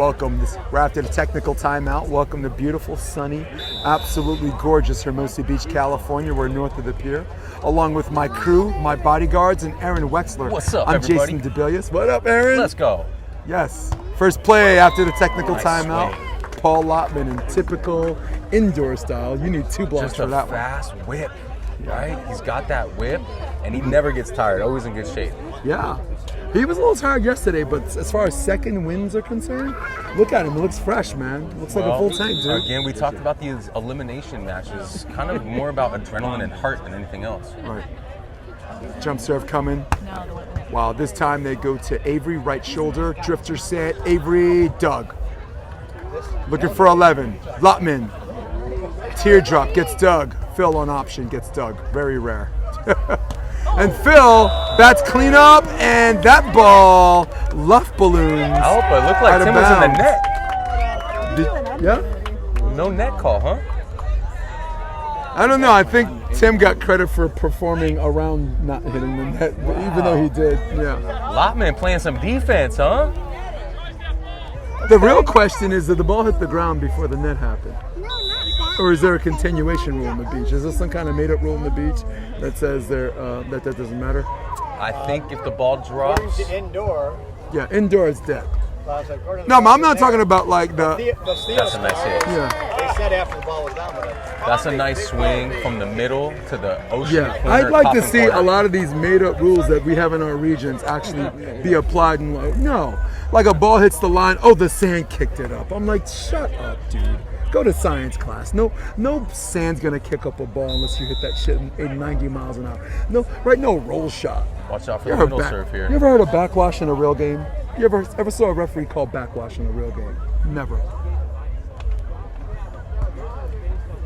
Welcome. We're after the technical timeout. Welcome to beautiful, sunny, absolutely gorgeous Hermosa Beach, California. We're north of the pier, along with my crew, my bodyguards, and Aaron Wexler. What's up, I'm everybody? Jason DeBillius. What up, Aaron? Let's go. Yes. First play after the technical Nice timeout. swing. Paul Lotman in typical indoor style. You need 2 blocks Just for a that fast whip, right? He's got that whip, and he never gets tired. Always in good shape. one. Yeah. He was a little tired yesterday, but as far as second wins are concerned, look at him. He looks fresh, man. Looks like a full tank, dude. Again, we talked about these elimination matches, kind of more about adrenaline and heart than anything else. Right. Jump serve coming. Wow, this time they go to Avery, right shoulder. Drifter set. Avery, Doug. Looking for 11. Lotman. Teardrop gets Doug. Phil on option gets Doug. Very rare. And Phil bats clean up, and that ball luff balloons. Oh, but it looked like out of Tim was in the bounds. net. Yeah? No net call, huh? I don't know. I think Tim got credit for performing around not hitting the net, even though he did. Yeah. Lotman playing some defense, huh? The real question is, did the ball hit the ground before the net happened? Or is there a continuation rule on the beach? Is there some kind of made-up rule on the beach that says that doesn't matter? I think if the ball drops, Indoor. Yeah, indoor is dead. No, I'm not talking about like that's a nice hit. Yeah. They said after the ball was down, but That's a nice swing from the middle to the ocean Yeah, corner. I'd like to Coffin see corner. a lot of these made-up rules that we have in our regions actually be applied. No, like a ball hits the line, oh, the sand kicked it up. I'm like, shut up, dude. Go to science class. No sand's gonna kick up a ball unless you hit that shit in 90 miles an hour. No roll shot. Watch out for You the ever middle serve here. You ever heard of backwash in a real game? You ever saw a referee call backwash in a real game? Never.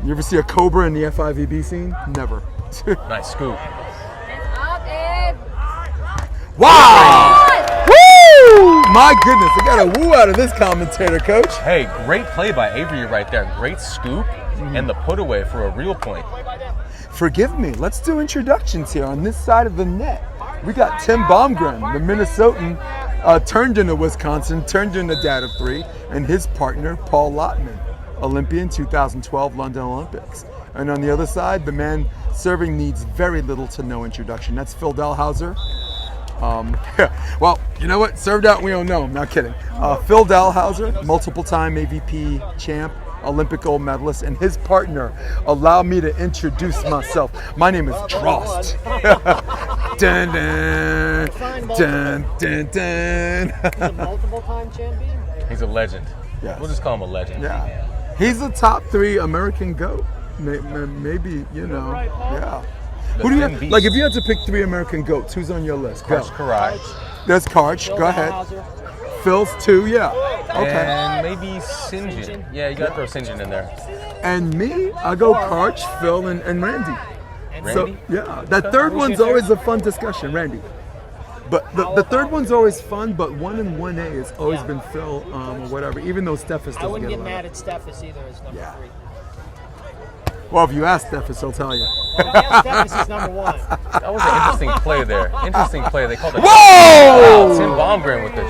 You ever see a cobra in the FIVB scene? Never. Nice scoop. Wow! Woo! My goodness, I got a woo out of this commentator, coach. Hey, great play by Avery right there. Great scoop and the put away for a real point. Forgive me, let's do introductions here on this side of the net. We got Tim Bomgren, the Minnesotan, turned into Wisconsin, turned into Dad of 3, and his partner, Paul Lotman, Olympian 2012 London Olympics. And on the other side, the man serving needs very little to no introduction. That's Phil Dalhausser. Well, you know what? Served out, we don't know. Not kidding. Phil Dalhausser, multiple-time AVP champ, Olympic gold medalist, and his partner. Allow me to introduce myself. My name is Drost. Dun, dun, dun, dun, dun. multiple-time champion. He's a legend. Yes. We'll just call him a legend. Yeah. He's the top 3 American GOAT. Maybe, you know. Yeah. Who do you have, like, if you had to pick 3 American GOATs, who's on your list? Go. Karch. There's Karch. Go ahead. Phil's 2, yeah. Okay. And maybe Sinjin. Yeah, you got to throw Sinjin in there. And me, I go Karch, Phil, and Randy. So, Randy? yeah. That third one's always a fun discussion, Randy. But the third one's always fun, but 1 and 1A has always been Phil or whatever, even though Steffes doesn't I wouldn't get get a mad lot. at Steffes either as number 3. Well, if you ask Steffes, he'll tell you. Steffes is number 1. That was an interesting play there. Interesting play. They called it. Whoa! Wow, Tim Bomgren with the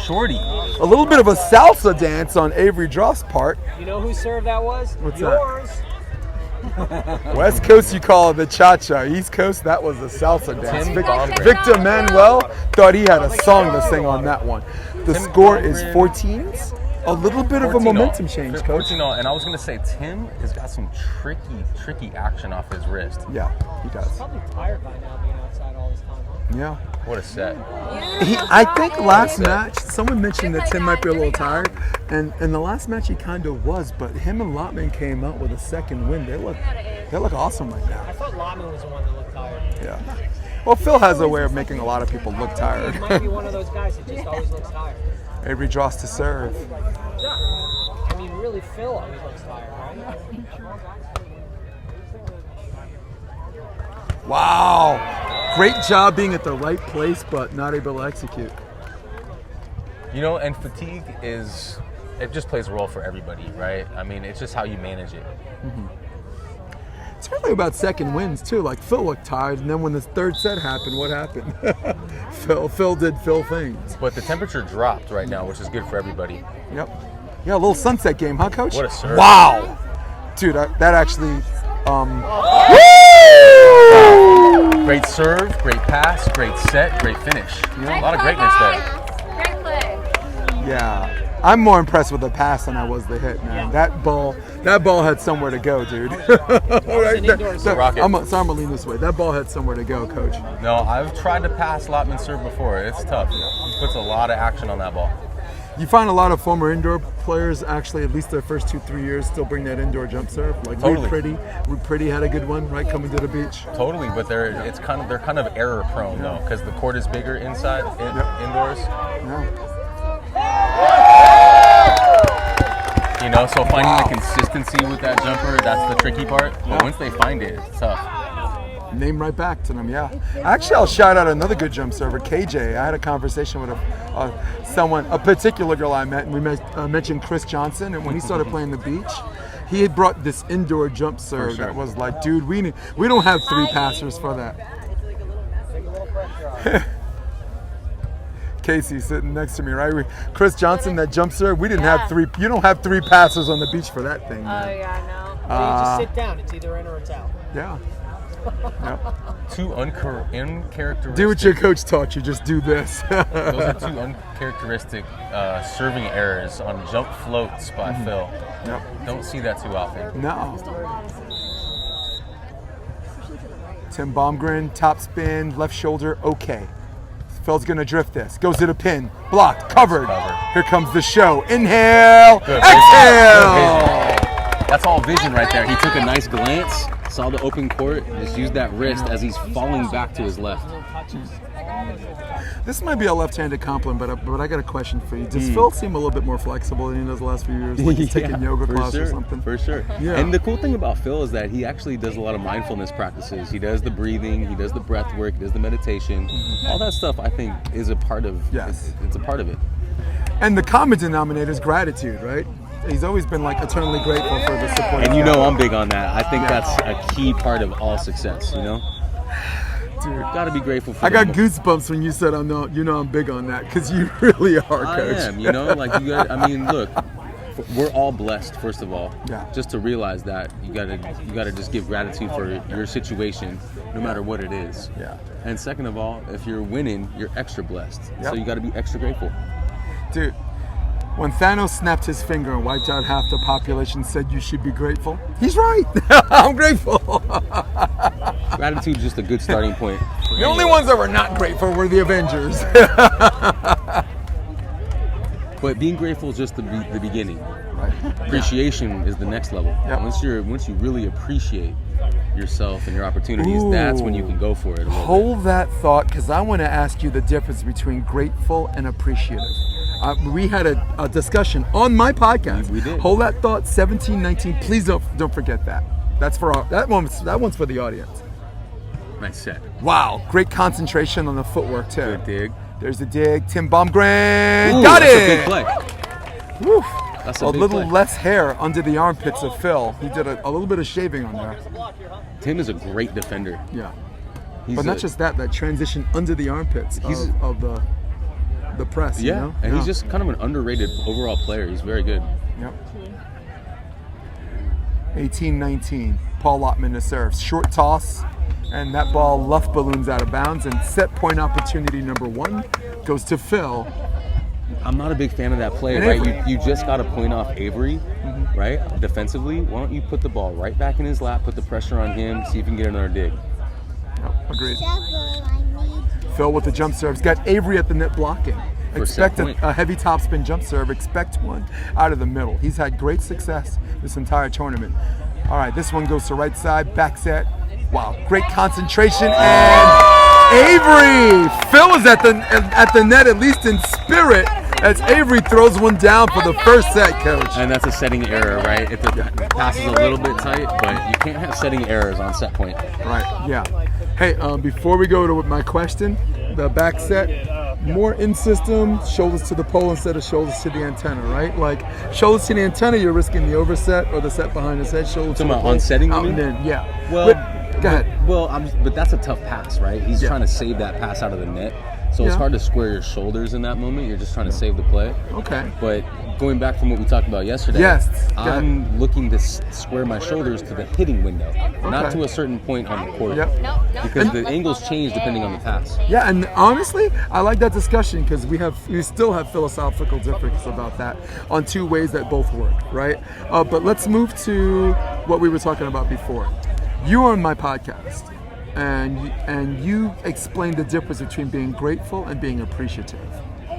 shorty. A little bit of a salsa dance on Avery Drost's part. You know whose serve that was? What's that? Yours. West Coast, you call it the cha-cha. East Coast, that was the salsa dance. Tim Bomgren. Victor Manuel thought he had a song to sing on that one. The score is 14s. A little bit of a 14 all. momentum change, coach. 14 all. And I was going to say, Tim has got some tricky action off his wrist. Yeah, he does. Probably tired by now being outside all this time, huh? Yeah. What a set. I think last match, someone mentioned that Tim might be a little tired. And in the last match, he kind of was. But him and Lotman came out with a second win. They look awesome right now. I thought Lotman was the one that looked tired. Yeah. Well, Phil has a way of making a lot of people look tired. He might be one of those guys that just always looks tired. Avery Drost to serve. I mean, really, Phil always looks tired, right? Wow. Great job being at the right place, but not able to execute. You know, and fatigue it just plays a role for everybody, right? I mean, it's just how you manage it. It's really about second wins too. Like Phil looked tired, and then when the third set happened, what happened? Phil did Phil things. But the temperature dropped right now, which is good for everybody. Yep. Yeah, a little sunset game, huh, Coach? What a serve. Wow. Dude, that actually... Great serve, great pass, great set, great finish. A lot of greatness there. Great play. Yeah. I'm more impressed with the pass than I was the hit, man. That ball had somewhere to go, dude. Rocket. I'm gonna lean this way. That ball had somewhere to go, Coach. No, I've tried to pass Lotman's serve before. It's tough. He puts a lot of action on that ball. You find a lot of former indoor players actually, at least their first 2-3 years, still bring that indoor jump serve. Like Totally. Reed Pretty had a good one, right, coming to the beach. Totally, but they're kind of error prone though, because the court is bigger inside indoors. Yeah. You know, so finding the consistency with that jumper, that's the tricky part. But once they find it, it's tough. Name right back to them, yeah. Actually, I'll shout out another good jump server, KJ. I had a conversation with a particular girl I met, and we mentioned Chris Johnson, and when he started playing the beach, he had brought this indoor jump serve that was like, dude, we don't have 3 passers for that. Casey sitting next to me, right? Chris Johnson, that jump serve, we didn't have 3. You don't have 3 passers on the beach for that thing. Man. Oh yeah, no. You just sit down. It's either in or it's out. Yeah. Yep. Two uncharacteristic. Do what your coach taught you. Just do this. Those are 2 uncharacteristic serving errors on jump floats by Phil. Yep. Don't see that too often. No. Tim Bomgren, top spin, left shoulder, okay. Phil's gonna drift this. Goes to the pin. Blocked, covered. Here comes the show. Inhale, Good exhale. vision. That's all vision right there. He took a nice glance, saw the open court, and just used that wrist as he's falling back to his left. This might be a left-handed compliment, but I got a question for you. Does Phil seem a little bit more flexible than he does the last few years? Like he's taking yoga class or something? For sure. Yeah. And the cool thing about Phil is that he actually does a lot of mindfulness practices. He does the breathing, he does the breath work, he does the meditation. All that stuff, I think, is a part of. Yes. It's a part of it. And the common denominator is gratitude, right? He's always been like eternally grateful for the support. And you know I'm big on that. I think that's a key part of all success, you know? Dude, Gotta be grateful for I got them. goosebumps when you said I'm big on that, because you really are, I Coach. am, you know, like you got. I mean, look, we're all blessed. First of all, Yeah. just to realize that you gotta just give gratitude for your situation, no matter what it is. Yeah. And second of all, if you're winning, you're extra blessed. Yep. So you got to be extra grateful. Dude, when Thanos snapped his finger and wiped out half the population, said you should be grateful. He's right. I'm grateful. Gratitude is just a good starting point. The only ones that were not grateful were the Avengers. But being grateful is just the beginning. Right. Appreciation is the next level. Yep. Once you really appreciate yourself and your opportunities, that's when you can go for it. A little bit. Hold that thought, because I want to ask you the difference between grateful and appreciative. We had a discussion on my podcast. We did. Hold that thought, 1719. Please don't forget that. That's for that one's for the audience. Nice set. Wow, great concentration on the footwork too. Good dig. There's the dig. Tim Bomgren Ooh, got that's it. a big play. Woo. That's A a big little play. less hair under the armpits of Phil. He did a little bit of shaving on there. Tim is a great defender. Yeah. He's But not just that transition under the armpits of the press. Yeah, You know? and he's just kind of an underrated overall player. He's very good. Yep. 18-19. Paul Lotman to serve. Short toss, and that ball luff balloons out of bounds. And set point opportunity number 1 goes to Phil. I'm not a big fan of that play, And right? Avery. You just got to point off Avery, right? Defensively, why don't you put the ball right back in his lap, put the pressure on him, see if you can get another dig. Yep, agreed. Phil with the jump serve. He's got Avery at the net blocking. For Expect set point. a heavy topspin jump serve. Expect one out of the middle. He's had great success this entire tournament. All right, this one goes to right side, back set. Wow, great concentration, and Avery! Phil is at the net, at least in spirit, as Avery throws one down for the first set, Coach. And that's a setting error, right? If the pass is a little bit tight, but you can't have setting errors on set point. Right, yeah. Hey, before we go to my question, the back set, more in system, shoulders to the pole instead of shoulders to the antenna, right? Like shoulders to the antenna, you're risking the overset or the set behind his head. Shoulders to the pole, on setting, out you and mean? in. Yeah. Well, go ahead. But that's a tough pass, right? He's Yeah. trying to save that pass out of the net. So it's Yeah. hard to square your shoulders in that moment. You're just trying to save the play. Okay. But going back from what we talked about yesterday, Yes, go ahead. I'm looking to square my shoulders to the hitting window, not Okay. to a certain point on the court. Yep. Because the angles change depending on the pass. Yeah, and honestly, I like that discussion because we still have philosophical differences about that on two ways that both work, right? But let's move to what we were talking about before. You were on my podcast, and you explained the difference between being grateful and being appreciative.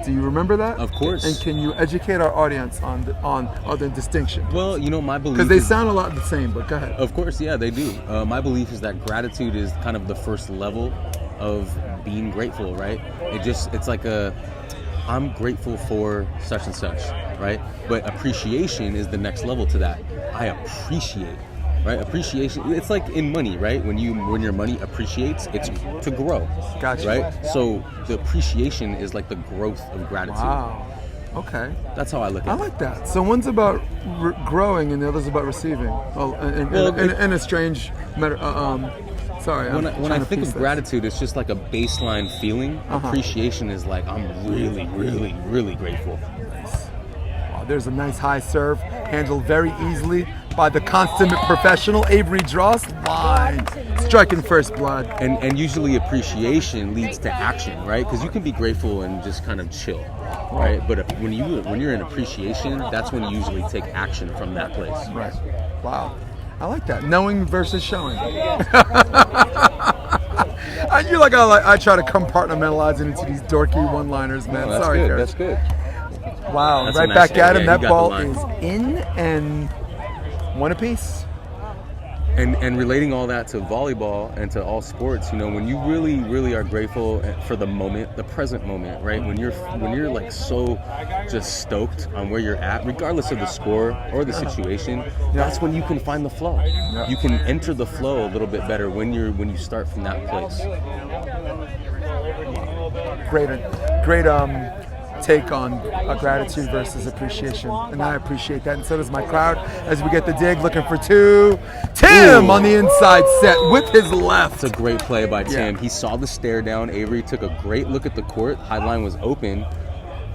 Do you remember that? Of course. And can you educate our audience on other distinctions? Well, my belief Because they is- sound a lot the same, but go ahead. Of course, yeah, they do. My belief is that gratitude is kind of the first level of being grateful, right? It's like I'm grateful for such and such, right? But appreciation is the next level to that. I appreciate, right? Appreciation, it's like in money, right? When your money appreciates, it's to grow, Gotcha. right? So the appreciation is like the growth of gratitude. Wow. Okay. That's how I look I at it. like that. So one's about growing and the other's about receiving. Oh, in a strange matter. Sorry. When I think of this. gratitude, it's just like a baseline feeling. Uh-huh. Appreciation is like, I'm really, really, really grateful. Wow, there's a nice high serve, handled very easily by the consummate professional Avery Drost. Line, striking first blood. And usually appreciation leads to action, right? Because you can be grateful and just kind of chill, right? But when you're in appreciation, that's when you usually take action from that place. Right. Wow. I like that. Knowing versus showing. You're like, I try to compartmentalize it into these dorky one-liners, man. That's Sorry, good. Coach. That's good. Wow. That's right a nice back at hit. him. Yeah, That he got the ball line. is in and one apiece. And relating all that to volleyball and to all sports, when you really, really are grateful for the moment, the present moment, right? When you're like so just stoked on where you're at, regardless of the score or the situation, that's when you can find the flow. Yeah. You can enter the flow a little bit better when you start from that place. Great take on gratitude versus appreciation, and I appreciate that, and so does my crowd as we get the dig. Looking for two. Tim on the inside set with his left. It's a great play by Tim. Yeah. He saw the stare down. Avery took a great look at the court. High line was open.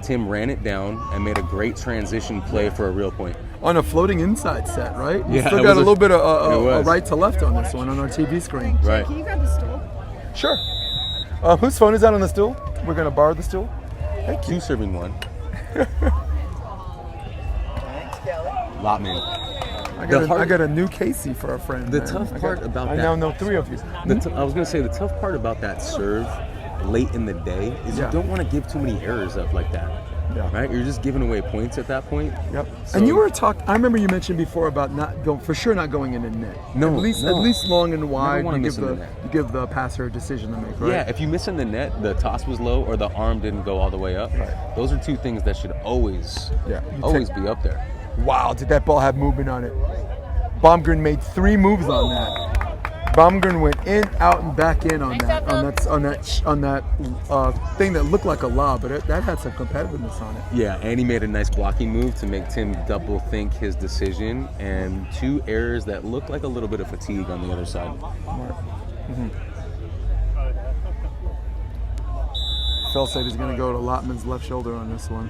Tim ran it down and made a great transition play for a real point. On a floating inside set, right? You Yeah, still it got a was little bit it of was. right to left on this one on our TV screen. Right. Can you grab the stool? Sure. Whose phone is that on the stool? We're gonna borrow the stool. Thank you. Two serving one. Lotman. I got a new Casey for a friend. The man. tough part about I that- now know three of you. I was gonna say the tough part about that serve late in the day is Yeah. you don't want to give too many errors up like that. Yeah. Right? You're just giving away points at that point. Yep. So- And you were talking. I remember you mentioned before about not going in the net. No, At least no. long and wide. wanna You miss give in the the net. you give the passer a decision to make. Right. Yeah, if you miss in the net, the toss was low or the arm didn't go all the way up. Right. Those are two things that should always be up there. Wow, did that ball have movement on it? Bomgren made 3 moves on that. Bomgren went in, out, and back in on that thing that looked like a lob, but that had some competitiveness on it. Yeah, and he made a nice blocking move to make Tim double think his decision, and 2 errors that looked like a little bit of fatigue on the other side. Mm-hmm. Phil said he's going to go to Lotman's left shoulder on this one.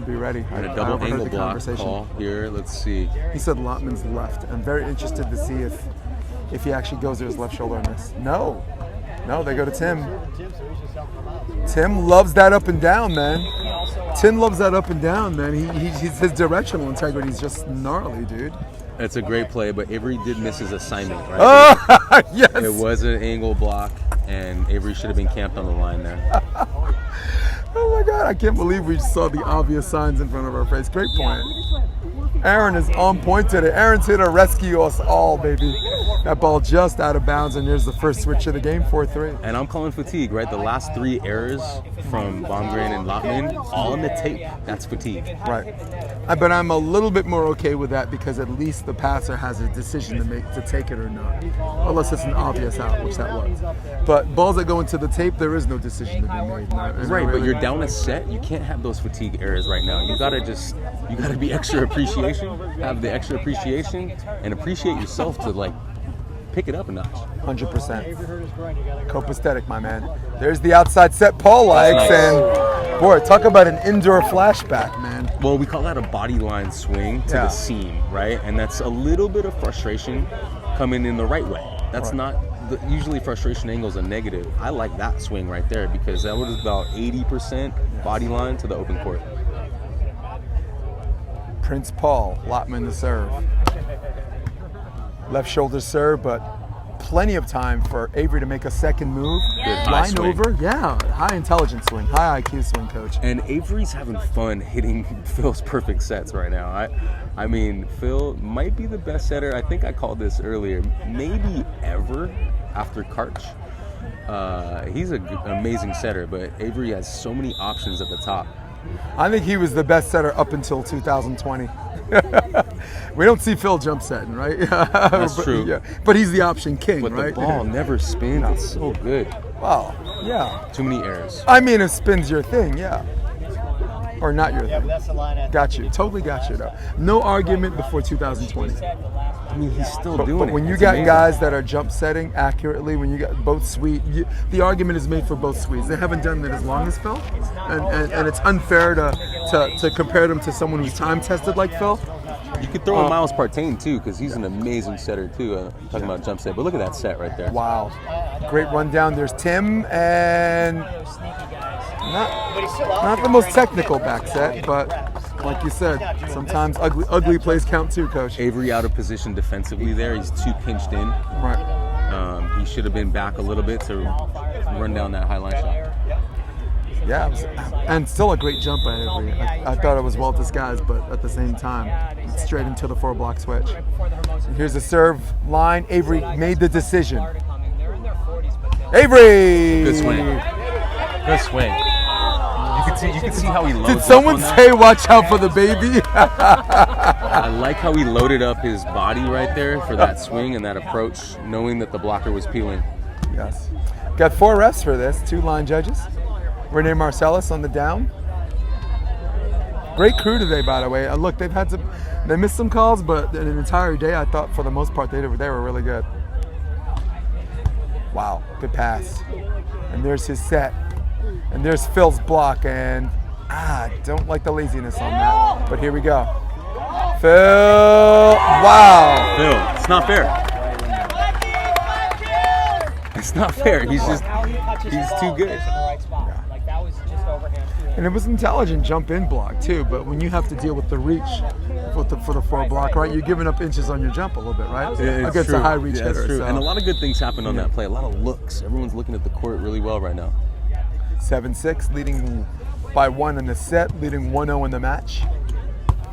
Be ready. And a I double overheard angle the block conversation. call here. Let's see. He said Lotman's left. I'm very interested to see if he actually goes to his left shoulder on this. No, they go to Tim. Tim loves that up and down, man. Tim loves that up and down, man. His directional integrity is just gnarly, dude. That's a great play, but Avery did miss his assignment, right? Oh, yes. It was an angle block, and Avery should have been camped on the line there. Oh my God, I can't believe we saw the obvious signs in front of our face. Great point. Aaron is on point today. Aaron's here to rescue us all, baby. That ball just out of bounds, and there's the first switch of the game, 4-3. And I'm calling fatigue, right? The last 3 errors from Bomgren and Lotman, all on the tape. That's fatigue. Right. But I'm a little bit more okay with that because at least the passer has a decision to make to take it or not. Unless it's an obvious out, which that was. But balls that go into the tape, there is no decision to be made. Right, but you're down a set. You can't have those fatigue errors right now. You gotta be extra appreciation, have the extra appreciation, and appreciate yourself to like pick it up a notch. 100%. Copaesthetic, my man. There's the outside set Paul likes, and boy, talk about an indoor flashback, man. Well, we call that a body line swing to the seam, right? And that's a little bit of frustration coming in the right way. That's not usually frustration angles a negative. I like that swing right there because that was about 80% body line to the open court. Prince Paul, Lotman to serve. Left shoulder serve, but plenty of time for Avery to make a second move. Good Line swing. over, high intelligence swing, high IQ swing, coach. And Avery's having fun hitting Phil's perfect sets right now. I mean, Phil might be the best setter. I think I called this earlier, maybe ever after Karch. He's an amazing setter, but Avery has so many options at the top. I think he was the best setter up until 2020. We don't see Phil jump setting, right? That's true. Yeah. But he's the option king, But right? the ball never spins. It's so good. Wow, yeah. Too many errors. I mean, if spin's your thing, yeah. Or not your thing. That's the line. Got you. Totally got you, though. No argument before 2020. I mean, he's still doing it. But when you It's got amazing. guys that are jump setting accurately, when you got both Sweet, the argument is made for both Swedes. They haven't done it as long as Phil, and it's unfair to compare them to someone who's time tested like Phil. You could throw in Miles Partain too, because he's an amazing setter too. Talking about jump set, but look at that set right there. Wow, great rundown. There's Tim, and not the most technical back set, but like you said, sometimes ugly plays count too, Coach. Avery out of position defensively there. He's too pinched in. Right. He should have been back a little bit to run down that high line shot. Yeah, and still a great jump by Avery. I thought it was well disguised, but at the same time, straight into the 4-block switch. And here's the serve line. Avery made the decision. Avery! Good swing. Good swing. You can see how he loads. Did someone up on say watch out for the baby? I like how he loaded up his body right there for that swing and that approach, knowing that the blocker was peeling. Yes. Got 4 refs for this, 2 line judges. Renee Marcellus on the down. Great crew today, by the way. Look, they missed some calls, but an entire day, I thought for the most part they were really good. Wow, good pass. And there's his set. And there's Phil's block, and I don't like the laziness on that. But here we go. Phil, wow. Phil, it's not fair. It's not fair. He's too good. And it was an intelligent jump in block too, but when you have to deal with the reach for the 4-block, right, you're giving up inches on your jump a little bit, right? It's Against true. a high reach Yeah, hitter. That's true. So. And a lot of good things happened on that play. A lot of looks. Everyone's looking at the court really well right now. 7-6, leading by 1 in the set, leading 1-0 in the match.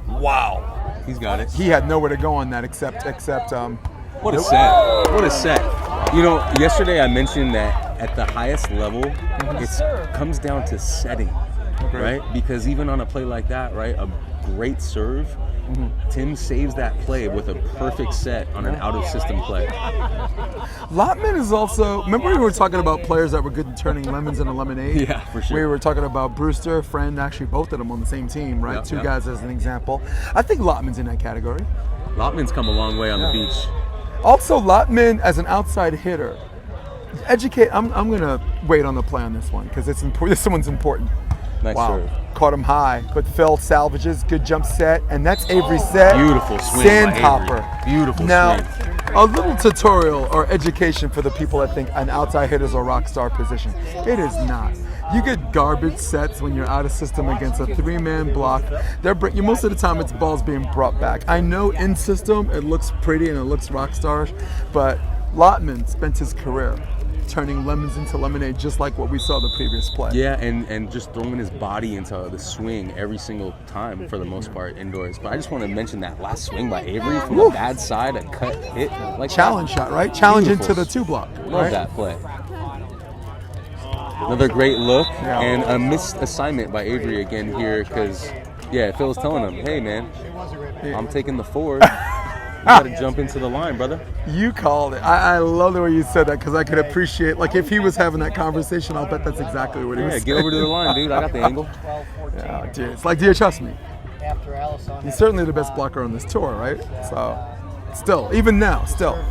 Wow. He's got it. He had nowhere to go on that except What a set. What a set. You know, yesterday I mentioned that at the highest level, it comes down to setting, right? Because even on a play like that, right, a great serve, Tim saves that play with a perfect set on an out-of-system play. Lotman is also, remember we were talking about players that were good at turning lemons into lemonade? Yeah, for sure. We were talking about Brewster, Friend, actually both of them on the same team, right? Yep, 2 yep. guys as an example. I think Lotman's in that category. Lotman's come a long way on the beach. Also, Lotman as an outside hitter. I'm going to wait on the play on this one because it's important. This one's important. Nice serve. Caught him high, but Phil salvages. Good jump set, and that's Avery's set. Beautiful swing by Sandhopper. Avery. Beautiful now, swing. a little tutorial or education for the people that think an outside hitter is a rock star position. It is not. You get garbage sets when you're out of system against a 3-man block. Most of the time it's balls being brought back. I know in system it looks pretty and it looks rock starish, but Lotman spent his career turning lemons into lemonade, just like what we saw the previous play. Yeah, and just throwing his body into the swing every single time for the most part indoors. But I just want to mention that last swing by Avery from the bad side, a cut hit. Like Challenge shot, right? Challenge Beautiful. into the 2 block. Love right? that play. Another great look Yeah. and a missed assignment by Avery again here because, yeah, Phil's telling him, hey, man, I'm taking the forward. You got to jump into the line, brother. You called it. I love the way you said that because I could appreciate, like, if he was having that conversation, I'll bet that's exactly what he was Yeah, saying. get over to the line, dude. I got the angle. 12, 14. Yeah, dude, it's like, do you trust me? After Allison. He's certainly the best blocker on this tour, right? So, still, even now, still.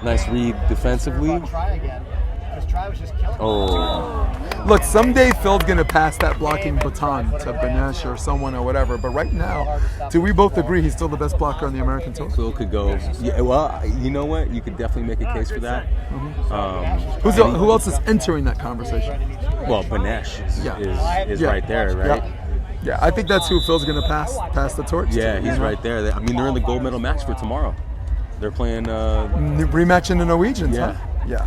Nice read defensively. Try again. Because Try was just killing him. Oh, Look, someday Phil's gonna pass that blocking baton to Banesh or someone or whatever. But right now, do we both agree he's still the best blocker on the American Tour? Phil could go. Yeah, well, you know what? You could definitely make a case for that. Who else is entering that conversation? Well, Banesh is Yeah. right there, right? Yeah, I think that's who Phil's gonna pass the torch. Yeah, to. he's right there. I mean, they're in the gold medal match for tomorrow. They're playing. Rematch in the Norwegians, Yeah. huh? Yeah.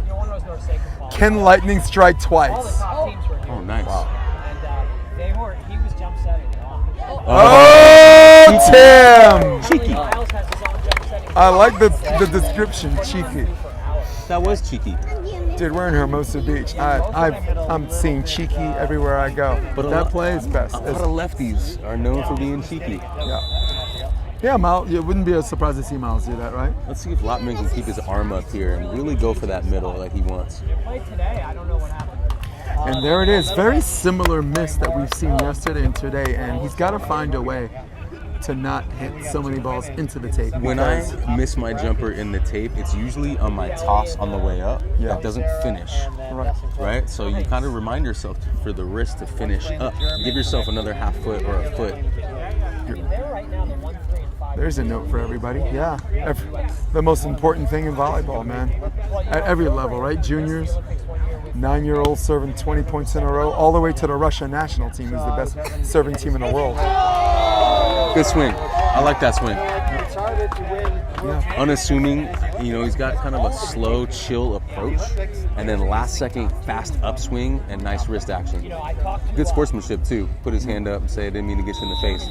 Can lightning strike twice? Top teams were in Oh, nice. And he was jump setting. Oh, Tim! Cheeky. Miles has his own jump setting. I like the description, cheeky. That was cheeky. Dude, we're in Hermosa Beach. I'm seeing cheeky everywhere I go. But That play is best. A lot of lefties are known for being cheeky. Yeah, Miles. It wouldn't be a surprise to see Miles do that, right? Let's see if Lotman can keep his arm up here and really go for that middle like he wants. Played today. I don't know what happened. And there it is. Very similar miss that we've seen yesterday and today. And he's got to find a way to not hit so many balls into the tape. When I because- miss my jumper in the tape, it's usually on my toss on the way up. Yeah. That doesn't finish. Right? So you kind of remind yourself for the wrist to finish up. Give yourself another half foot or a foot. They're right now the 1, 3, and 5. There's a note for everybody. Yeah. The most important thing in volleyball, man. At every level, right? Juniors, 9-year-olds serving 20 points in a row, all the way to the Russia national team, who's the best serving team in the world. Good swing. I like that swing. It's harder to win. Unassuming, he's got kind of a slow, chill approach, and then last second fast upswing and nice wrist action. Good sportsmanship too. Put his hand up and say, I didn't mean to get you in the face.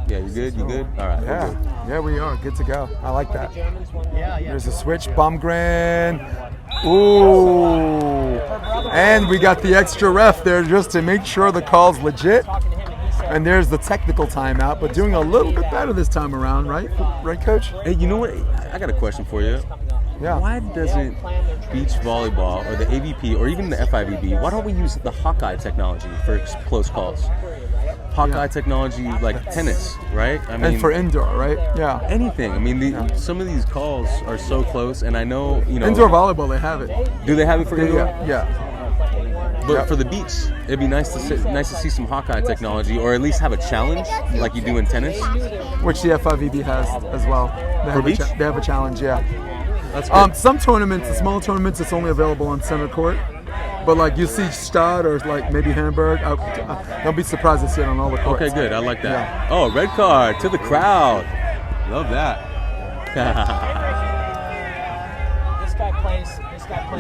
Yeah, you good? You good? All right. we're Yeah. good. Yeah, we are. Good to go. I like that. Yeah. There's a switch. Bomgren. Ooh. And we got the extra ref there just to make sure the call's legit. And there's the technical timeout, but doing a little bit better this time around, right? Right, Coach? Hey, you know what? I got a question for you. Yeah. Why doesn't beach volleyball or the AVP or even the FIVB, why don't we use the Hawkeye technology for close calls? Hawkeye technology like tennis, right? I mean, And for indoor, right? Yeah. anything. I mean, some of these calls are so close, and I know, Indoor volleyball, they have it. Do they have it for indoor? Yeah. But for the beach, it'd be nice to see some Hawkeye technology, or at least have a challenge like you do in tennis. Which the FIVB has as well. They have, beach? they have a challenge, yeah. That's good. Some tournaments, the smaller tournaments, it's only available on center court. But like you see Stad or like maybe Hamburg, don't be surprised to see it on all the courts. Okay, good. I like that. Yeah. Oh, red card to the crowd. Love that. This guy plays.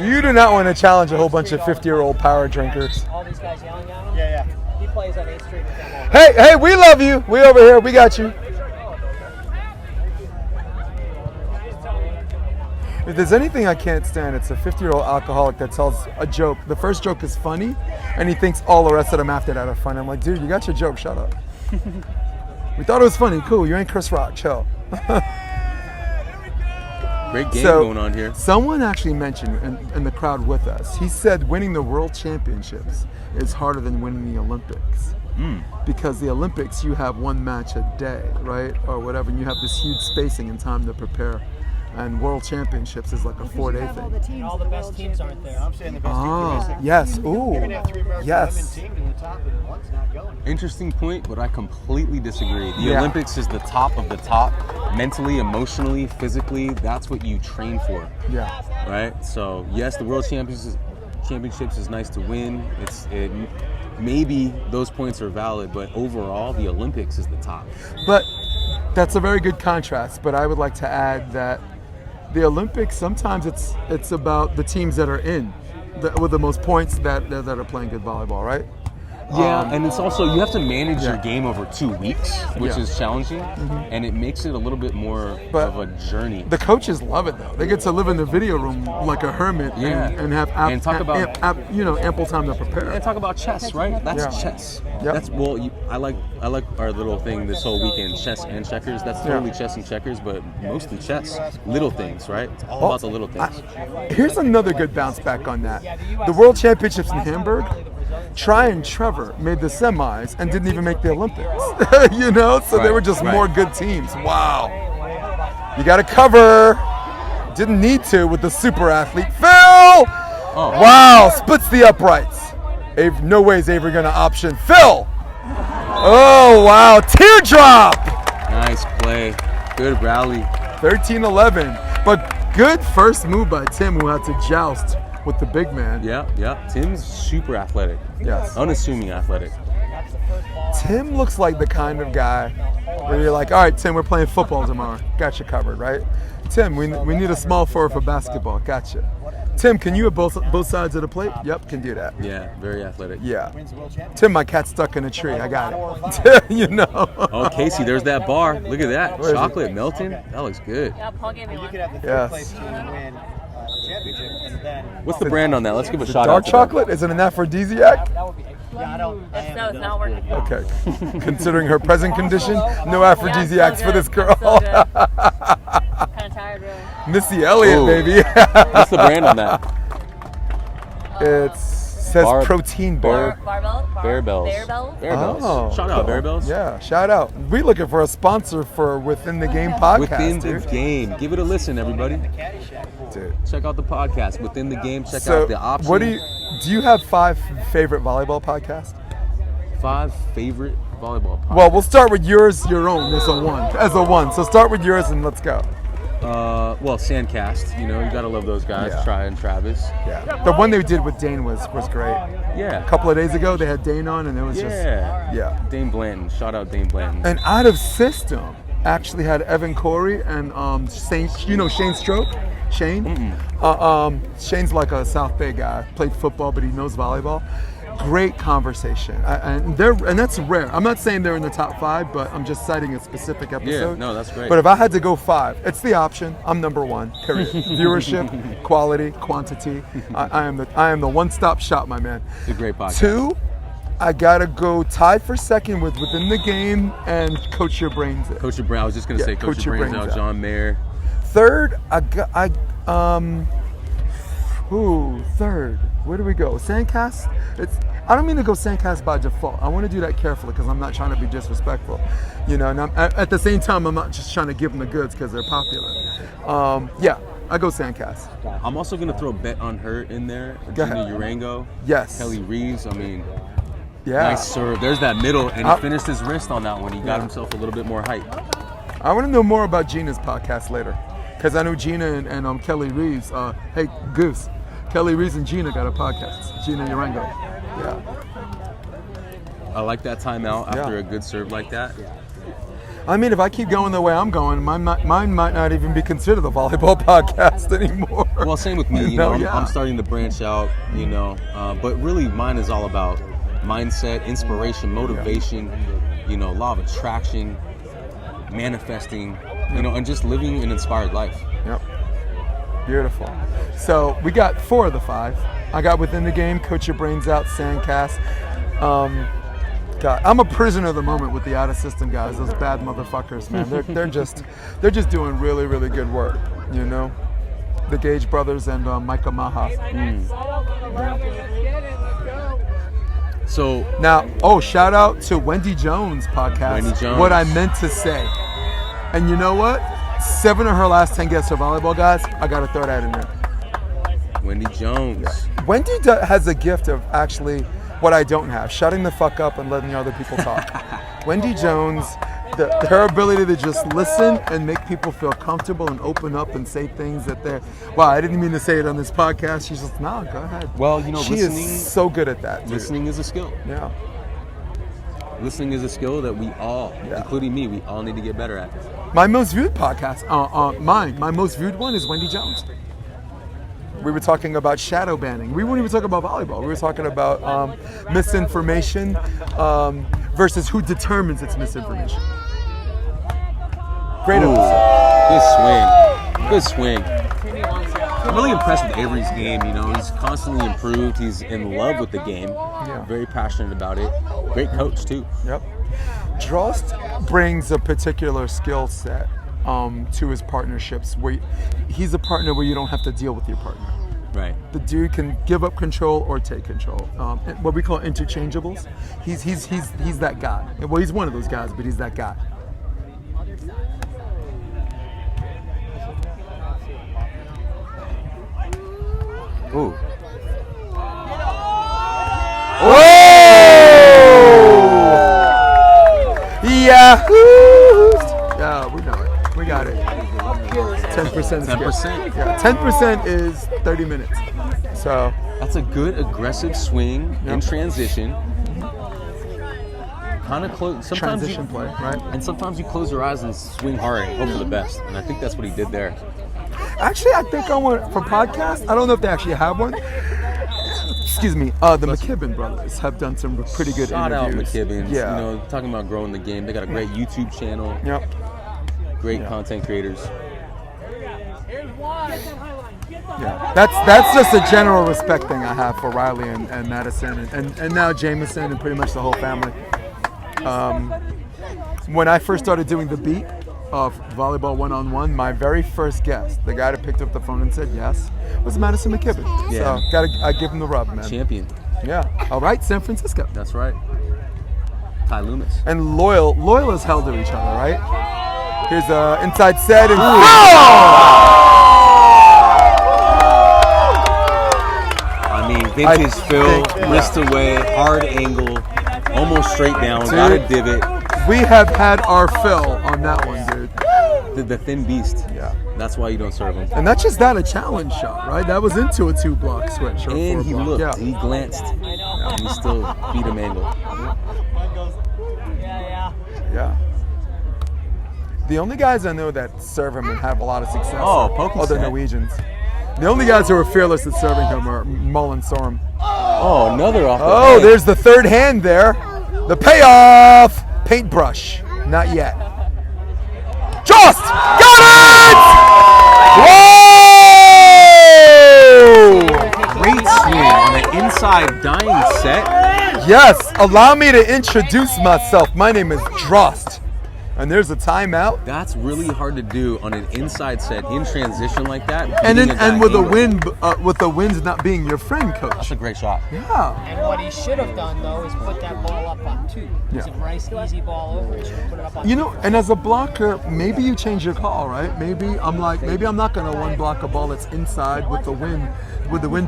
You do not want to challenge a whole bunch of 50-year-old power drinkers. All these guys yelling at him. Yeah. He plays on 8th Street with them all. Hey, we love you. We over here. We got you. If there's anything I can't stand, it's a 50-year-old alcoholic that tells a joke. The first joke is funny, and he thinks all the rest of them after that are funny. I'm like, dude, you got your joke. Shut up. We thought it was funny. Cool. You ain't Chris Rock. Chill. Great game going on here. Someone actually mentioned in the crowd with us, he said winning the world championships is harder than winning the Olympics. Because the Olympics, you have one match a day, right? Or whatever, and you have this huge spacing and time to prepare. And world championships is like a 4-day thing. All the best teams aren't there. I'm saying the best Ah, yes. Ooh. Yes. Interesting point, but I completely disagree. The Yeah. Olympics is the top of the top, mentally, emotionally, physically. That's what you train for, Yeah. right? So yes, the World Championships is nice to win. Maybe those points are valid, but overall, the Olympics is the top. But that's a very good contrast. But I would like to add that the Olympics, sometimes it's about the teams that are in. with the most points that are playing good volleyball, right? Yeah, and it's also, you have to manage your game over 2 weeks, which is challenging, and it makes it a little bit more of a journey. The coaches love it though. They get to live in the video room like a hermit and have ample time to prepare. And talk about chess, right? That's chess. Yep. That's I like our little thing this whole weekend, chess and checkers. That's totally chess and checkers, but mostly chess. Little things, right? It's all about the little things. Here's another good bounce back on that. The World Championships in Hamburg. Try and Trevor made the semis and didn't even make the Olympics. So they were just more good teams. Wow. You got to cover. Didn't need to with the super athlete. Phil! Oh. Wow, splits the uprights. No way is Avery going to option. Phil! Oh, wow, teardrop! Nice play. Good rally. 13-11. But good first move by Tim, who had to joust with the big man. Yeah. Tim's super athletic. Yes. Unassuming athletic. Tim looks like the kind of guy where you're like, all right, Tim, we're playing football tomorrow. Got you covered, right? Tim, we need a small forward for basketball. Gotcha. Tim, can you at both sides of the plate? Yep, can do that. Yeah, very athletic. Yeah. Tim, my cat's stuck in a tree. I got it. Oh, Casey, there's that bar. Look at that. Where is Chocolate melting. That looks good. Yeah, Paul gave me one. Yes. What's the brand on that? Let's give a shout Dark out to chocolate? Is it an aphrodisiac? No, it's not working. Okay. Considering her present condition, no aphrodisiacs for this girl. So good. Kind of tired, really. Missy Elliott, Ooh. baby. What's the brand on that? It says protein bar. Bear Bells. Oh, Shout out, Bear Bells. Yeah, shout out. We're looking for a sponsor for Within the Game podcast. Within the dude. Game. Give it a listen, everybody. Dude. Check out the podcast. Within the Game. Check So, out the option. what do you have 5 favorite volleyball podcasts? 5 favorite volleyball podcasts. Well, we'll start with yours, your own, as a one. So start with yours and let's go. Well, Sandcast. You gotta love those guys. Yeah. Try and Travis. Yeah. The one they did with Dane was great. Yeah. A couple of days ago, they had Dane on, and it was just Dane Blanton. Shout out Dane Blanton. And out of system, actually had Evan Corey and Shane Stroke. Shane. Shane's like a South Bay guy. Played football, but he knows volleyball. Great conversation, and that's rare. I'm not saying they're in the top 5, but I'm just citing a specific episode. Yeah, no, that's great. But if I had to go 5, it's the option. I'm number 1. Period. Viewership, quality, quantity. I am the one-stop shop, my man. It's a great podcast. 2, I gotta go tied for second with Within the Game and Coach Your Brains Out. Coach Your Brains. I was just gonna say Coach Your Brains Out. John Mayer. 3rd, third. Where do we go? Sandcast? I don't mean to go Sandcast by default. I want to do that carefully because I'm not trying to be disrespectful. And at the same time, I'm not just trying to give them the goods because they're popular. I go Sandcast. I'm also gonna throw a bet on her in there. Go Gina ahead. Urango. Yes. Kelly Reeves. I mean, Yeah. nice serve. There's that middle, and he finished his wrist on that one. He got himself a little bit more height. I want to know more about Gina's podcast later because I know Gina and Kelly Reeves. Hey, Goose. Kelly Reeves and Gina got a podcast. Gina Urango. Yeah. I like that timeout after a good serve like that. I mean, if I keep going the way I'm going, mine might not even be considered a volleyball podcast anymore. Well, same with me. I'm starting to branch out. But really, mine is all about mindset, inspiration, motivation. Law of attraction, manifesting. And just living an inspired life. Yep. Beautiful. So we got 4 of the 5. I got Within the Game, Coach Your Brains Out, Sandcast. God, I'm a prisoner of the moment with the out of system guys. Those bad motherfuckers, man. They're just doing really, really good work. The Gage brothers and Micah Maha. So now, shout out to Wendy Jones podcast. Wendy Jones. What I meant to say, and you know what? 7 of her last 10 guests are volleyball guys. I gotta throw that in there. Wendy Jones. Wendy has a gift of actually what I don't have, shutting the fuck up and letting other people talk. Wendy Jones, her ability to just listen and make people feel comfortable and open up and say things that they're, wow, I didn't mean to say it on this podcast. She's just, no, go ahead. Well, she is so good at that. Dude. Listening is a skill. Yeah. Listening is a skill that we all, including me, we all need to get better at. My most viewed podcast, my most viewed one is Wendy Jones. We were talking about shadow banning. We weren't even talking about volleyball. We were talking about misinformation versus who determines it's misinformation. Great episode. Good swing. I'm really impressed with Avery's game. You know, he's constantly improved. He's in love with the game. Yeah. Very passionate about it. Great coach too. Yep. Drost brings a particular skill set to his partnerships where he's a partner where you don't have to deal with your partner. Right. The dude can give up control or take control. What we call interchangeables. He's that guy. Well, he's one of those guys, but he's that guy. Ooh. Oh! Yeah. Yeah, we know it. We got it. 10%. 10%. Yeah, 10% is 30 minutes. So That's a good aggressive swing in transition. Kind of close. Sometimes transition play, right? And sometimes you close your eyes and swing hard and hope for the best. And I think that's what he did there. Actually, I think I want for podcast. I don't know if they actually have one. Excuse me. The McKibben brothers have done some pretty good Shout interviews. out McKibben. Yeah. You know, talking about growing the game. They got a great YouTube channel. Yep. Great content creators. Yeah. That's just a general respect thing I have for Riley and Madison and now Jameson and pretty much the whole family. When I first started doing the beat of volleyball one-on-one, my very first guest, the guy that picked up the phone and said yes, was Madison McKibben. Yeah. So I give him the rub, man. Champion. Yeah. All right, San Francisco. That's right. Ty Loomis. And loyal as hell to each other, right? Here's a inside set and I mean, vintage Phil, think, wrist away, hard angle, almost straight down, got a divot. We have had our fill on that one, dude. The thin beast. Yeah. That's why you don't serve him. And that's just that a challenge shot, right? That was into a 2-block switch. Or And 4 he block. looked, Yeah. he glanced, and he still beat him angle. Yeah. The only guys I know that serve him and have a lot of success Pokey are the set. Norwegians. The only guys who are fearless at serving him are Mull and Sorum. Oh, another off the Oh, head. there's the third hand there. The payoff. Paintbrush. Not yet. Just got it! Whoa! Great swing on an inside dying set. Yes, allow me to introduce myself. My name is Drost. And there's a timeout. That's really hard to do on an inside set in transition like that. And beating a guy with the angle. with the wind not being your friend, coach. That's a great shot. Yeah. And what he should have done, though, is put that ball up on 2. It's a nice, easy ball over. He should have put it up on 2. You know, and as a blocker, maybe you change your call, right? Maybe I'm not gonna one block a ball that's inside with the wind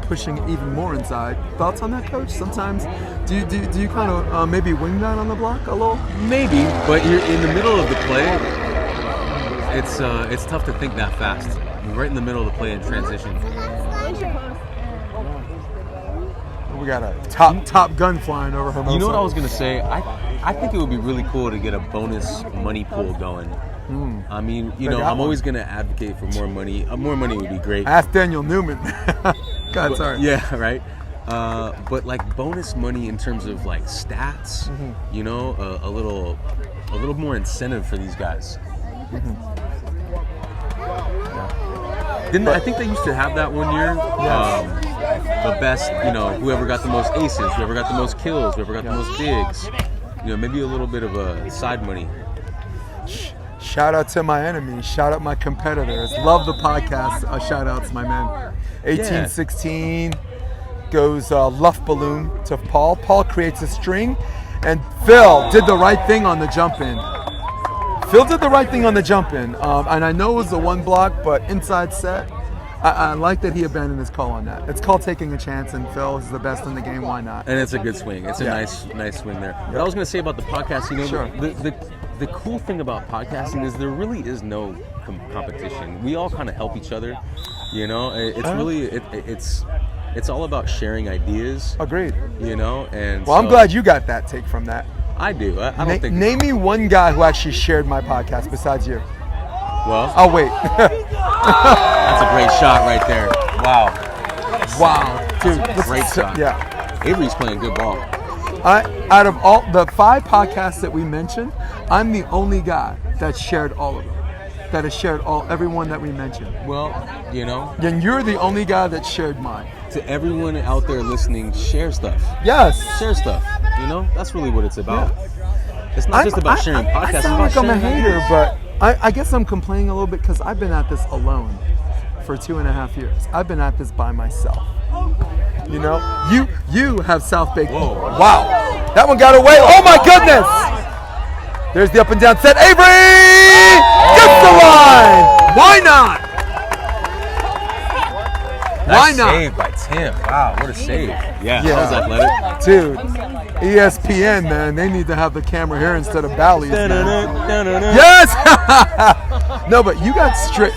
pushing even more inside. Thoughts on that, coach? Sometimes, do you kind of maybe wing that on the block a little? Maybe, but you're in the middle of the play. It's tough to think that fast. You're right in the middle of the play in transition. We got a top gun flying over Hermosa. You know what I was gonna say? I think it would be really cool to get a bonus money pool going. I mean, you know, I'm always gonna advocate for more money. More money would be great. Ask Daniel Newman. God, sorry. Yeah, right. But like bonus money in terms of like stats, you know, a little more incentive for these guys. I think they used to have that one year. The best, you know, whoever got the most aces, whoever got the most kills, whoever got the most digs. You know, maybe a little bit of a side money. Shout out to my enemies. Shout out my competitors. Love the podcast. Shout outs, my man. 1816 goes Luff Balloon to Paul. Paul creates a string, and Phil did the right thing on the jump in. Phil did the right thing on the jump in, and I know it was a 1 block, but inside set. I like that he abandoned his call on that. It's called taking a chance, and Phil is the best in the game. Why not? And it's a good swing. It's a nice swing there. What I was going to say about the podcast, you know, Sure. the cool thing about podcasting is there really is no competition. We all kind of help each other. You know, it's really it's all about sharing ideas. Agreed. You know, and Well, I'm glad you got that take from that. I do. I don't think. Name me one guy who actually shared my podcast besides you. Well, I'll wait. that's a great shot right there. Wow. Wow, dude. Great shot. Yeah. Avery's playing good ball. Out of all the 5 podcasts that we mentioned, I'm the only guy that shared all of them. That has shared everyone that we mentioned. Well, you know, And you're the only guy that shared mine. to everyone out there listening, share stuff. Yes. Share stuff. You know, that's really what it's about. It's not just about sharing podcasts. I It's sound about like I'm a sharing hater, ideas. but I guess I'm complaining a little bit because I've been at this alone for 2.5 years. I've been at this by myself. You know, you have South Bay. Whoa. Wow, that one got away. Oh my goodness! There's the up and down set. Avery gets the line. Why not? Why Nice not? save by Tim. Wow, what a save. Yeah, that was Yeah. athletic. Dude, ESPN, man, they need to have the camera here instead of Bally's. Man. Yes. No, but you got street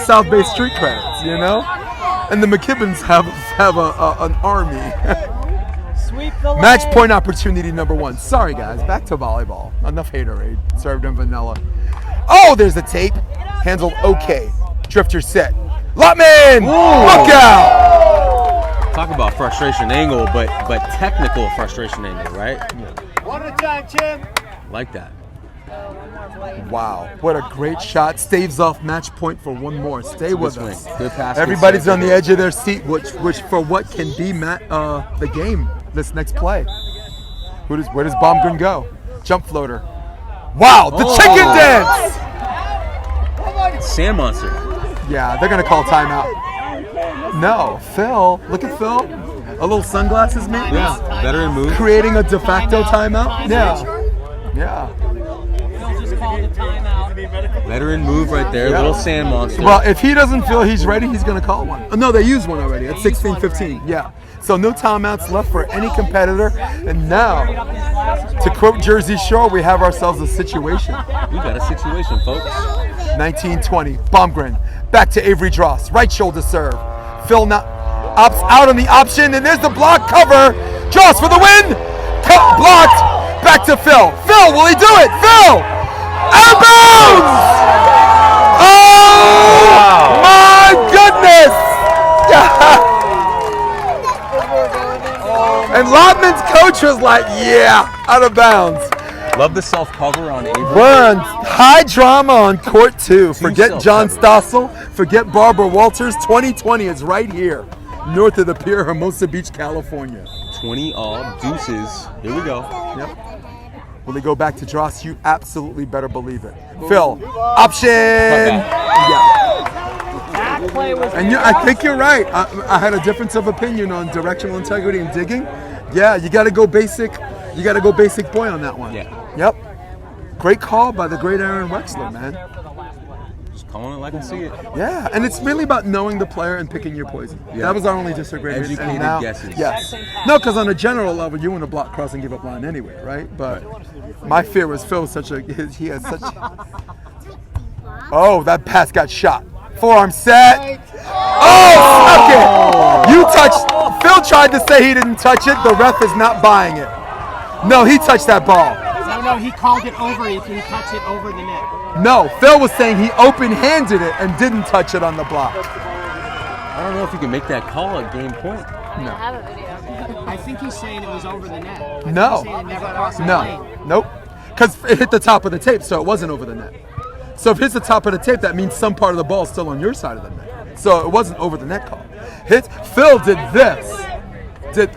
South Bay street credits, you know, and the McKibbins have an army. Sweep the Match leg. point opportunity number 1. Sorry guys, back to volleyball. Enough haterade served in vanilla. Oh, there's the tape. Handled okay. Drifter set. Lotman, look out! Talk about frustration angle, but technical frustration angle, right? One at a time, Tim. Like that. Wow, what a great shot. Staves off match point for one more. Stay with Good us. swing. Good pass. good Everybody's serve. on the edge of their seat, which for what can be the game, this next play. Where does Bomgren go? Jump floater. Wow, the chicken dance! Sand monster. Yeah, they're going to call timeout. No, Phil. Look at Phil. A little sunglasses maybe? Yeah, veteran move. Creating a de facto timeout? Yeah. Yeah. He'll just call the timeout. Veteran move right there. Yeah. Little sand monster. Well, if he doesn't feel he's ready, he's going to call one. Oh, no, they used one already at 16:15. Yeah. So no timeouts left for any competitor. And now, to quote Jersey Shore, we have ourselves a situation. We got a situation, folks. 19-20. Bomgren. Back to Avery Drost. Right shoulder serve. Phil opts out on the option, and there's the block cover. Drost for the win. Blocked. Back to Phil. Phil, will he do it? Phil! Out of bounds! Oh my goodness! And Lotman's coach was like, yeah, out of bounds. Love the self cover on Avery. We're on high drama on court 2. Forget John self-cover. Stossel. Forget Barbara Walters. 2020 is right here, north of the pier, Hermosa Beach, California. 20 all deuces. Here we go. Yep. Will they go back to Drost? You absolutely better believe it. Phil, option. Yeah. That play was And I think you're right. I had a difference of opinion on directional integrity and digging. Yeah, you got to go basic. You got to go basic boy on that one. Yeah. Yep. Great call by the great Aaron Wexler, man. Just calling it like I see it. Yeah, and it's really about knowing the player and picking your poison. Yeah. That was our only disagreement. Educated And now- guesses. Yes. No, because on a general level, you want to block, cross, and give up line anyway, right? But my fear was Phil. He has such. Oh, that pass got shot. Forearm set. Oh, suck it. You touched. Phil tried to say he didn't touch it. The ref is not buying it. No, he touched that ball. no. He called it over if he touched it over the net. No, Phil was saying he open-handed it and didn't touch it on the block. I don't know if you can make that call at game point. I have a video. I think he's saying it was over the net. I think No. he's saying it never crossed the No, lane. nope. Because it hit the top of the tape, so it wasn't over the net. So if it hits the top of the tape, that means some part of the ball is still on your side of the net. So it wasn't over the net call. Phil did this. Did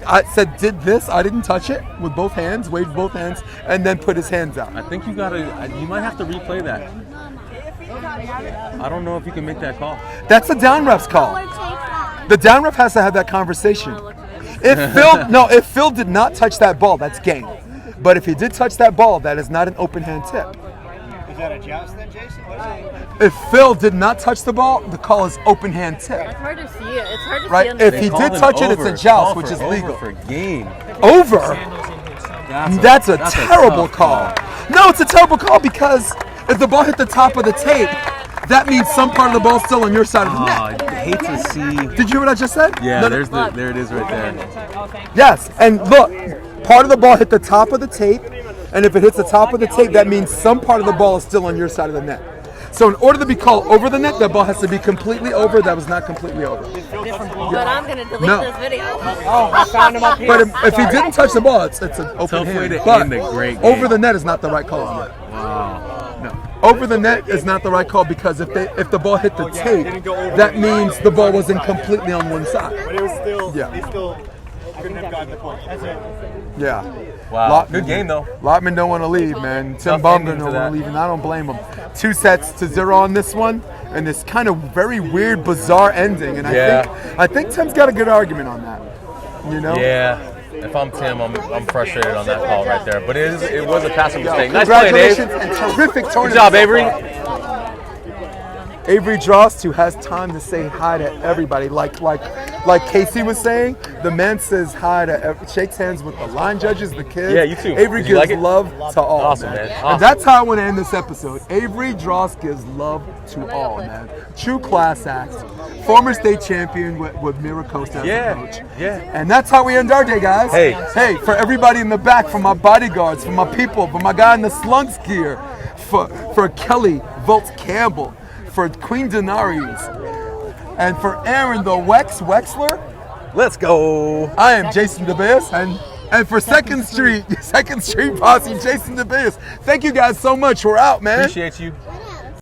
this? I didn't touch it with both hands, waved both hands, and then put his hands out. I think you might have to replay that. I don't know if you can make that call. That's a down ref's call. The down ref has to have that conversation. If Phil did not touch that ball, that's game. But if he did touch that ball, that is not an open hand tip. Is that a joust then, Jason? If Phil did not touch the ball, the call is open hand tip. It's hard to see it. It's hard to see Right? on the If video. he Call did him touch it, it's over. a joust, Call which for is over legal. for game. Over? That's a tough terrible call. No, it's a terrible call because if the ball hit the top of the tape, that means some part of the ball is still on your side of the net. I hate to see. Did you hear what I just said? Yeah, No, there it is right there. Yes, and look, part of the ball hit the top of the tape, and if it hits the top of the tape, that means some part of the ball is still on your side of the net. So in order to be called over the net, that ball has to be completely over. That was not completely over. But I'm gonna delete No. this video. Oh, I found him up here. But if he didn't touch the ball, it's an open Tough way hand. to But end a great over game. the net is not the right call. Wow. No. Over the net is not the right call because if the ball hit the tape, that means the ball wasn't completely on one side. But it was still, Yeah. they still couldn't have gotten the point. That's it. Yeah. Wow. Good game, though. Lotman don't want to leave, man. Tim Tough Bomgren ending to don't want that. to leave, and I don't blame him. 2-0 on this one, and this kind of very weird, bizarre ending. And I think Tim's got a good argument on that. You know? Yeah. If I'm Tim, I'm frustrated on that call right there. But it was a passing mistake. Nice play, Dave. Congratulations and terrific tournament. Good job, Avery. Avery Drost, who has time to say hi to everybody, like Casey was saying, the man says hi to, shakes hands with the line judges, the kids. Yeah, you too. Avery Did you gives like it? love to all, Awesome, man. man. And Awesome. that's how I want to end this episode. Avery Drost gives love to all, man. True class act. Former state champion with Mira Costa as Yeah, a coach. yeah. And that's how we end our day, guys. Hey, for everybody in the back, for my bodyguards, for my people, for my guy in the slunks gear, for Kelly Volts Campbell, for Queen Denarius, and for Aaron the Wexler, Let's go. I am Jason DeBeas, and for Second Street Posse, Jason DeBeas. Thank you guys so much. We're out, man. Appreciate you.